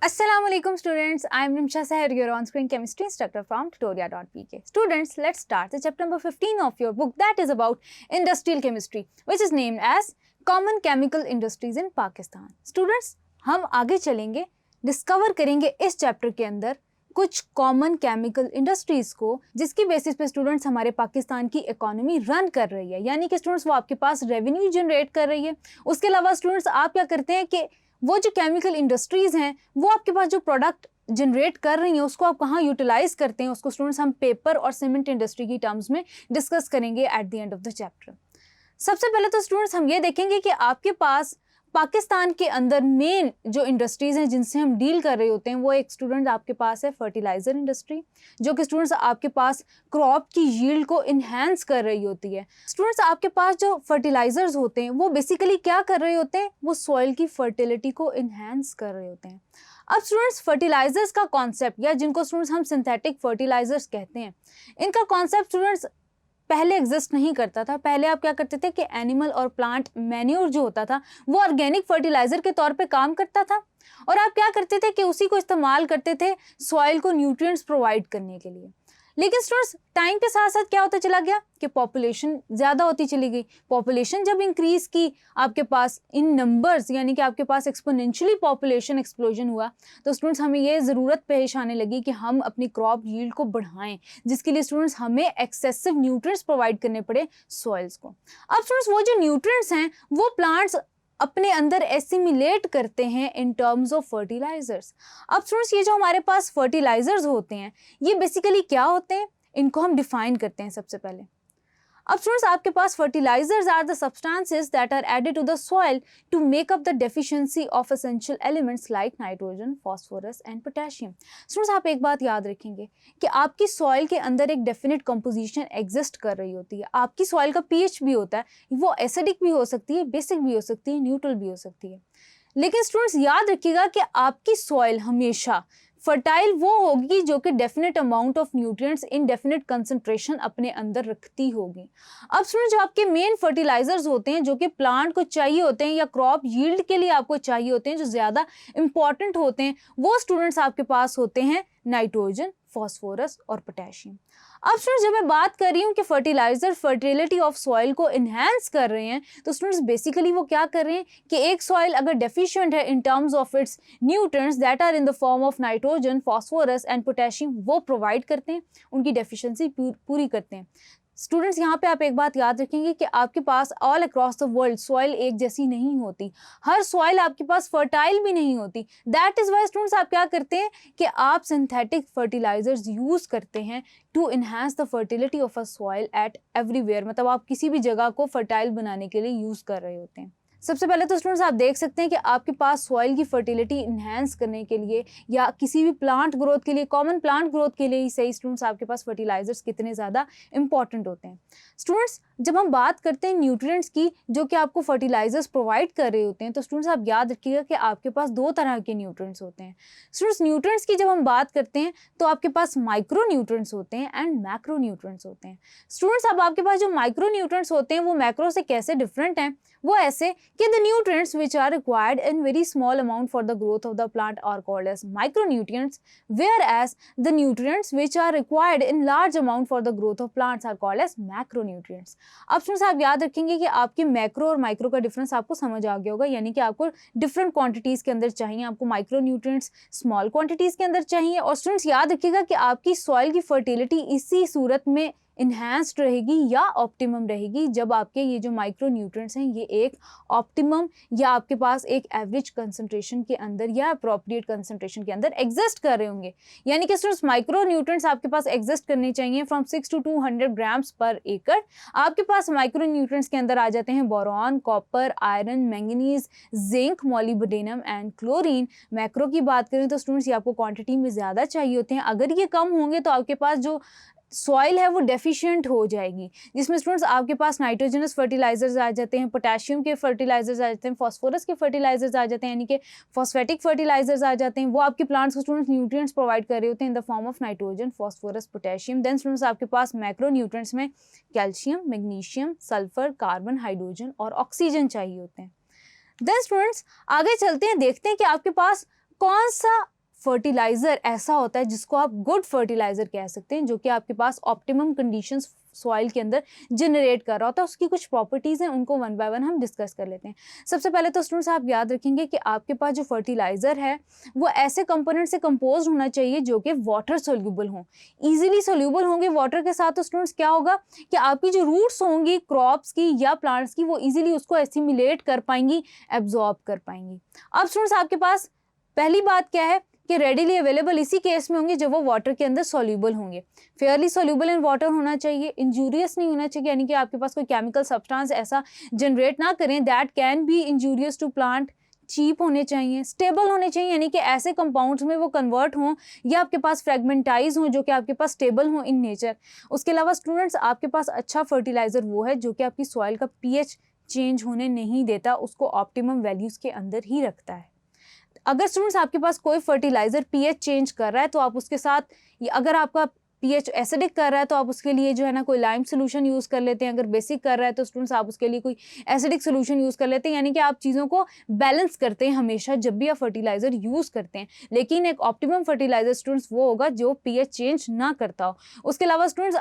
Assalamualaikum students, I am Nimsha Sahar, your on-screen chemistry instructor from tutoria.pk. Students, let's start the chapter number 15 of your book that is about industrial chemistry, which is named as Common Chemical Industries in Pakistan. Students, हम आगे चलेंगे, discover करेंगे इस chapter के अंदर कुछ common chemical industries को जिसकी बेसिस पे स्टूडेंट्स हमारे पाकिस्तान की इकोनॉमी रन कर रही है, यानी कि स्टूडेंट्स वो आपके पास रेवेन्यू जनरेट कर रही है। उसके अलावा स्टूडेंट्स आप क्या करते हैं कि वो जो केमिकल इंडस्ट्रीज हैं वो आपके पास जो प्रोडक्ट जनरेट कर रही हैं उसको आप कहाँ यूटिलाइज करते हैं, उसको स्टूडेंट्स हम पेपर और सीमेंट इंडस्ट्री की टर्म्स में डिस्कस करेंगे at the end of the chapter. सबसे पहले तो स्टूडेंट्स हम ये देखेंगे कि आपके पास पाकिस्तान के अंदर मेन जो इंडस्ट्रीज हैं जिनसे हम डील कर रहे होते हैं वो एक स्टूडेंट आपके पास है फर्टिलाइजर इंडस्ट्री, जो कि स्टूडेंट्स आपके पास क्रॉप की यील्ड को इन्हेंस कर रही होती है। स्टूडेंट्स आपके पास जो फर्टिलाइजर्स होते हैं वो बेसिकली क्या कर रहे होते हैं, वो सॉइल की फर्टिलिटी को इन्हेंस कर रहे होते हैं। अब स्टूडेंट्स फर्टिलाइजर्स का कॉन्सेप्ट या जिनको स्टूडेंट्स हम सिंथेटिक फर्टिलाइजर्स कहते हैं, इनका कॉन्सेप्ट स्टूडेंट्स पहले एग्जिस्ट नहीं करता था। पहले आप क्या करते थे कि एनिमल और प्लांट मैन्योर जो होता था वो ऑर्गेनिक फर्टिलाइजर के तौर पे काम करता था और आप क्या करते थे कि उसी को इस्तेमाल करते थे सॉइल को न्यूट्रिएंट्स प्रोवाइड करने के लिए। लेकिन स्टूडेंट्स टाइम के साथ साथ क्या होता चला गया कि पॉपुलेशन ज़्यादा होती चली गई। पॉपुलेशन जब इंक्रीज की आपके पास इन नंबर्स, यानी कि आपके पास एक्सपोनेंशियली पॉपुलेशन एक्सप्लोजन हुआ, तो स्टूडेंट्स हमें ये ज़रूरत पेश आने लगी कि हम अपनी क्रॉप यील्ड को बढ़ाएं, जिसके लिए स्टूडेंट्स हमें एक्सेसिव न्यूट्रिएंट्स प्रोवाइड करने पड़े सॉइल्स को। अब स्टूडेंट्स वो जो न्यूट्रिएंट्स हैं वो प्लांट्स अपने अंदर एसिमिलेट करते हैं इन टर्म्स ऑफ फर्टिलाइजर्स। अब स्टूडेंट्स ये जो हमारे पास फर्टिलाइजर्स होते हैं ये बेसिकली क्या होते हैं, इनको हम डिफाइन करते हैं सबसे पहले। अब स्टूडेंट्स आपके पास fertilisers are the substances that are added to the soil to make up the deficiency of essential elements like nitrogen, phosphorus and potassium. Students आप एक बात याद रखेंगे कि आपकी सॉइल के अंदर एक डेफिनेट कंपोजिशन एग्जिस्ट कर रही होती है। आपकी सॉइल का पीएच भी होता है, वो एसिडिक भी हो सकती है, बेसिक भी हो सकती है, न्यूट्रल भी हो सकती है। लेकिन स्टूडेंट्स याद रखिएगा कि आपकी सॉइल हमेशा फर्टाइल वो होगी जो कि definite amount of nutrients in definite concentration अपने अंदर रखती होगी। अब स्टूडेंट जो आपके मेन फर्टिलाइजर्स होते हैं जो कि प्लांट को चाहिए होते हैं या क्रॉप यील्ड के लिए आपको चाहिए होते हैं, जो ज़्यादा इंपॉर्टेंट होते हैं, वो स्टूडेंट्स आपके पास होते हैं नाइट्रोजन, फॉस्फोरस और पोटेशियम। अब स्टूडेंट्स जब मैं बात कर रही हूँ कि फर्टिलाइजर फर्टिलिटी ऑफ सॉइल को इन्हेंस कर रहे हैं, तो स्टूडेंट्स बेसिकली वो क्या कर रहे हैं कि एक सॉइल अगर डेफिशिएंट है in terms of its nutrients that are in the form of nitrogen, phosphorus and potassium, वो प्रोवाइड करते हैं, उनकी डेफिशिएंसी पूरी करते हैं। स्टूडेंट्स यहाँ पे आप एक बात याद रखेंगे कि आपके पास all across the world soil एक जैसी नहीं होती, हर सॉइल आपके पास फर्टाइल भी नहीं होती। दैट इज़ वाई स्टूडेंट्स आप क्या करते हैं कि आप सिंथेटिक फर्टिलाइजर्स यूज़ करते हैं to enhance the fertility of a soil at everywhere, मतलब आप किसी भी जगह को फर्टाइल बनाने के लिए यूज़ कर रहे होते हैं। सबसे पहले तो स्टूडेंट्स आप देख सकते हैं कि आपके पास सॉइल की फर्टिलिटी इन्हेंस करने के लिए या किसी भी प्लांट ग्रोथ के लिए, कॉमन प्लांट ग्रोथ के लिए ही सही स्टूडेंट्स, आपके पास फर्टिलाइजर्स कितने ज़्यादा इंपॉर्टेंट होते हैं। स्टूडेंट्स जब हम बात करते हैं न्यूट्रिएंट्स की जो कि आपको फर्टिलाइजर्स प्रोवाइड कर रहे होते हैं, तो स्टूडेंट्स आप याद रखिएगा कि आपके पास दो तरह के न्यूट्रिएंट्स होते हैं। स्टूडेंट्स न्यूट्रिएंट्स की जब हम बात करते हैं तो आपके पास माइक्रो न्यूट्रिएंट्स होते हैं एंड मैक्रो न्यूट्रिएंट्स होते हैं। स्टूडेंट्स अब आपके पास जो माइक्रो न्यूट्रिएंट्स होते हैं वो मैक्रो से कैसे डिफरेंट हैं, वो ऐसे कि the nutrients which are required in very small amount for the growth of the plant are called as micronutrients, whereas the nutrients which are required in large amount for the growth of plants are called as macronutrients. अब students आप याद रखेंगे कि आपके macro और micro का difference आपको समझ आ गया होगा, यानी कि आपको डिफरेंट क्वांटिटीज के अंदर चाहिए, आपको माइक्रो न्यूट्रिएंट्स स्मॉल क्वांटिटीज के अंदर चाहिए। और स्टूडेंट्स याद रखिएगा कि आपकी सॉइल की फर्टिलिटी इसी सूरत में इन्हांस्ड रहेगी या ऑप्टिमम रहेगी जब आपके ये जो माइक्रो न्यूट्रिएंट्स हैं ये एक ऑप्टिमम या आपके पास एक एवरेज कंसंट्रेशन के अंदर या अप्रोप्रिएट कंसंट्रेशन के अंदर एग्जिस्ट कर रहे होंगे। यानी कि स्टूडेंट्स माइक्रो न्यूट्रिएंट्स आपके पास एग्जिस्ट करने चाहिए फ्रॉम 6 to 200 ग्राम्स पर एकड़। आपके पास माइक्रो न्यूट्रिएंट्स के अंदर आ जाते हैं boron, copper, iron, manganese, zinc, molybdenum and chlorine. Macro की बात करें तो स्टूडेंट्स ये आपको क्वांटिटी में ज़्यादा चाहिए होते हैं, अगर ये कम होंगे तो आपके पास जो सॉइल है वो डेफिशिएंट हो जाएगी, जिसमें स्टूडेंट्स आपके पास नाइट्रोजनस फर्टिलाइजर्स आ जाते हैं, पोटेशियम के फर्टिलाइजर्स आ जाते हैं, फॉस्फोरस के फर्टिलाइजर्स आ जाते हैं, यानी कि फॉस्फेटिक फर्टिलाइजर्स आ जाते हैं। वो आपके प्लांट्स को स्टूडेंट्स न्यूट्रिएंट्स प्रोवाइड कर रहे होते हैं in the form of nitrogen, phosphorus, potassium. Then students आपके पास मैक्रो न्यूट्रिएंट्स में calcium, magnesium, sulphur, carbon, hydrogen और ऑक्सीजन चाहिए होते हैं। देन स्टूडेंट्स आगे चलते हैं, देखते हैं कि आपके पास कौन सा फर्टिलाइज़र ऐसा होता है जिसको आप गुड फर्टिलाइज़र कह सकते हैं, जो कि आपके पास ऑप्टिमम कंडीशंस सॉइल के अंदर जनरेट कर रहा होता है। उसकी कुछ प्रॉपर्टीज़ हैं, उनको वन बाय वन हम डिस्कस कर लेते हैं। सबसे पहले तो स्टूडेंट्स आप याद रखेंगे कि आपके पास जो फर्टिलाइज़र है वो ऐसे कंपोनेंट से कंपोज होना चाहिए जो कि वाटर सोल्यूबल हों, ईजिली सोल्यूबल होंगे वाटर के साथ। तो स्टूडेंट्स क्या होगा कि आपकी जो रूट्स होंगी क्रॉप्स की या प्लांट्स की, वो ईजिली उसको एसिमिलेट कर पाएंगी, एब्जॉर्ब कर पाएंगी। अब स्टूडेंट्स आपके पास पहली बात क्या है कि रेडिली अवेलेबल इसी केस में होंगे जब वो वाटर के अंदर सॉल्यूबल होंगे। फेयरली सॉल्यूबल इन वाटर होना चाहिए, इंजूरियस नहीं होना चाहिए, यानी कि आपके पास कोई केमिकल सब्सटेंस ऐसा जनरेट ना करें that can be injurious to plant. Cheap होने चाहिए, स्टेबल होने चाहिए, यानी कि ऐसे कंपाउंड्स में वो कन्वर्ट हों या आपके पास फ्रेगमेंटाइज हों जो कि आपके पास स्टेबल हों इन नेचर। उसके अलावा स्टूडेंट्स आपके पास अच्छा फर्टिलाइजर वो है जो कि आपकी सॉइल का पीएच चेंज होने नहीं देता, उसको ऑप्टिमम वैल्यूज़ के अंदर ही रखता है। अगर स्टूडेंट्स आपके पास कोई फर्टिलाइजर पीएच चेंज कर रहा है तो आप उसके साथ, अगर आपका पीएच एसिडिक कर रहा है तो आप उसके लिए जो है ना कोई लाइम सोल्यूशन यूज़ कर लेते हैं। अगर बेसिक कर रहा है तो स्टूडेंट्स आप उसके लिए कोई एसिडिक सोल्यूशन यूज़ कर लेते हैं, यानी कि आप चीज़ों को बैलेंस करते हैं हमेशा जब भी आप फर्टिलाइजर यूज़ करते हैं। लेकिन एक ऑप्टिमम फर्टिलाइजर स्टूडेंट्स वो होगा जो पीएच चेंज ना करता हो। उसके अलावा स्टूडेंट्स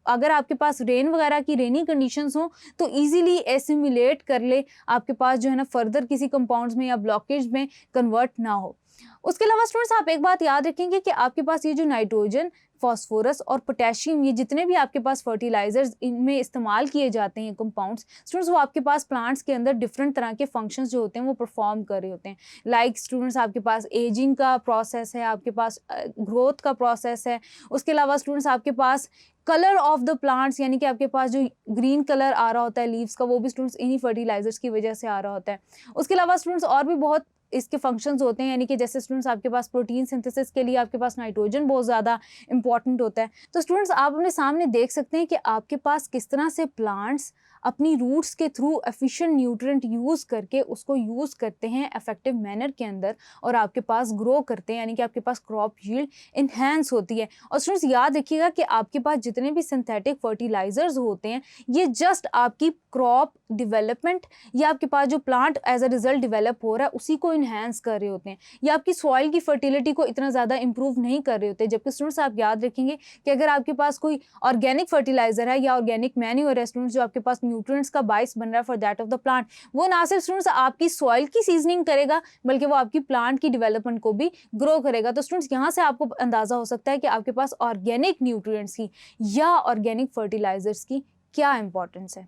अगर आपके पास रेन वगैरह की रेनी कंडीशंस हो तो ईजिली एसिमुलेट कर ले, आपके पास जो है ना फर्दर किसी कंपाउंड्स में या ब्लॉकेज में कन्वर्ट ना हो। उसके अलावा स्टूडेंट्स आप एक बात याद रखेंगे कि आपके पास ये जो नाइट्रोजन, फॉस्फोरस और पोटेशियम, ये जितने भी आपके पास फर्टिलाइजर्स इनमें इस्तेमाल किए जाते हैं कंपाउंड्स स्टूडेंट्स, वो आपके पास प्लांट्स के अंदर डिफरेंट तरह के फंक्शंस जो होते हैं वो परफॉर्म कर रहे होते हैं। लाइक स्टूडेंट्स आपके पास एजिंग का प्रोसेस है, आपके पास ग्रोथ का प्रोसेस है। उसके अलावा स्टूडेंट्स आपके पास कलर ऑफ द प्लांट्स, यानी कि आपके पास जो ग्रीन कलर आ रहा होता है लीव्स का, वो भी स्टूडेंट्स इन्हीं फर्टिलाइजर्स की वजह से आ रहा होता है। उसके अलावा स्टूडेंट्स और भी बहुत इसके फंक्शंस होते हैं, यानी कि जैसे स्टूडेंट्स आपके पास प्रोटीन सिंथेसिस के लिए आपके पास नाइट्रोजन बहुत ज़्यादा इंपॉर्टेंट होता है। तो स्टूडेंट्स आप अपने सामने देख सकते हैं कि आपके पास किस तरह से प्लांट्स अपनी रूट्स के थ्रू एफिशिएंट न्यूट्रिएंट यूज़ करके उसको यूज़ करते हैं इफेक्टिव मैनर के अंदर और आपके पास ग्रो करते हैं, यानी कि आपके पास क्रॉप यील्ड इन्हेंस होती है। और स्टूडेंट्स याद रखिएगा कि आपके पास जितने भी सिंथेटिक फर्टिलाइजर्स होते हैं ये जस्ट आपकी क्रॉप डिवेलपमेंट या आपके पास जो plant as a result develop हो रहा है उसी को इन्हेंस कर रहे होते हैं, या आपकी सॉइल की फर्टिलिटी को इतना ज़्यादा इंप्रूव नहीं कर रहे होते। जबकि स्टूडेंट्स आप याद रखेंगे कि अगर आपके पास कोई ऑर्गेनिक फर्टिलाइजर है या ऑर्गेनिक मैन्योर है स्टूडेंट्स, जो आपके पास न्यूट्रिएंट्स का बाइस बन रहा है for that of the plant, वो ना सिर्फ स्टूडेंट्स आपकी सॉइल की सीजनिंग करेगा बल्कि वो आपकी प्लांट की डेवलपमेंट को भी ग्रो करेगा। तो स्टूडेंट्स यहाँ से आपको अंदाजा हो सकता है कि आपके पास ऑर्गेनिक न्यूट्रिएंट्स की या ऑर्गेनिक फर्टिलाइजर्स की क्या इंपॉर्टेंस है।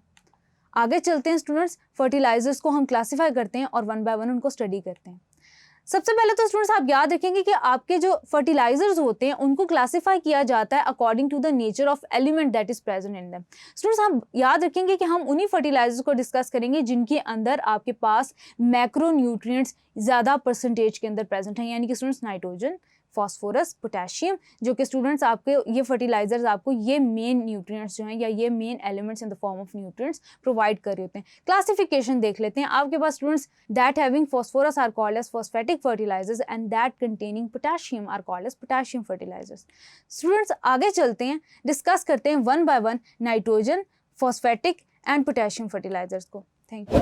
आगे चलते हैं स्टूडेंट्स, फर्टिलाइजर्स को हम क्लासीफाई करते हैं और वन बाय वन उनको स्टडी करते हैं। सबसे पहले तो स्टूडेंट्स आप याद रखेंगे कि आपके जो फर्टिलाइजर्स होते हैं उनको क्लासिफाई किया जाता है according to the nature of element that is present in them. Students आप याद रखेंगे कि हम उन्हीं फर्टिलाइजर्स को डिस्कस करेंगे जिनके अंदर आपके पास मैक्रो न्यूट्रिएंट्स ज़्यादा परसेंटेज के अंदर प्रेजेंट हैं, यानी कि स्टूडेंट्स नाइट्रोजन, फॉस्फोरस, पोटेशियम, जो कि स्टूडेंट्स आपके ये फर्टिलाइजर्स आपको ये मेन न्यूट्रिएंट्स जो हैं या ये main elements in the form of nutrients provide कर रहे होते हैं। क्लासिफिकेशन देख लेते हैं। आपके पास students that having phosphorus are called as phosphatic fertilisers and that containing potassium are called as potassium fertilisers. Students आगे चलते हैं, डिस्कस करते हैं one by one nitrogen, phosphatic and potassium fertilisers को। Thank you.